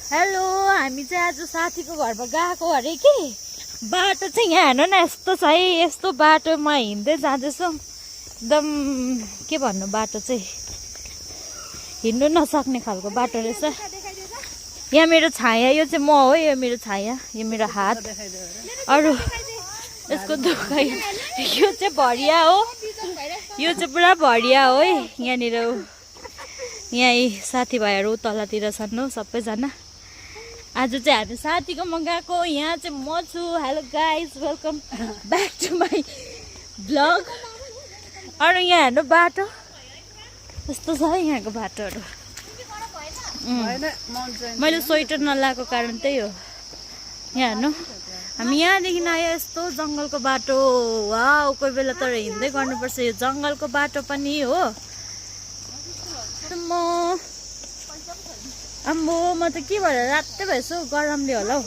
hello हामी चाहिँ आज साथीको घरमा गएको अरे कि बाटो चाहिँ यहाँ हेर्नु न यस्तो छ है यस्तो बाटोमा हिँड्दै जाँदैछौँ एकदम के भन्नु बाटो चाहिँ हिँड्नु नसक्ने खालको बाटो रहेछ यहाँ मेरो छाया यो चाहिँ म हो यो मेरो छाया यो मेरो हात अरू यसको दुखाइ यो चाहिँ भरिया हो यो चाहिँ पुरा भरिया हो है यहाँनिर यहाँ साथीभाइहरू तलतिर छन् हो सबैजना आज चाहिँ हामी साथीकोमा गएको यहाँ चाहिँ म छु hello guys welcome back to my blog अरू यहाँ हेर्नु बाटो यस्तो छ है यहाँको बाटोहरू मैले स्वेटर नलाएको कारण त्यही हो यहाँ हेर्नु हामी यहाँदेखि आयो यस्तो जङ्गलको बाटो वाउ कोही बेला तर हिँड्दै गर्नुपर्छ यो जङ्गलको बाटो पनि हो अम्बो म त के भएर रातै भएछु गरमले होला हौ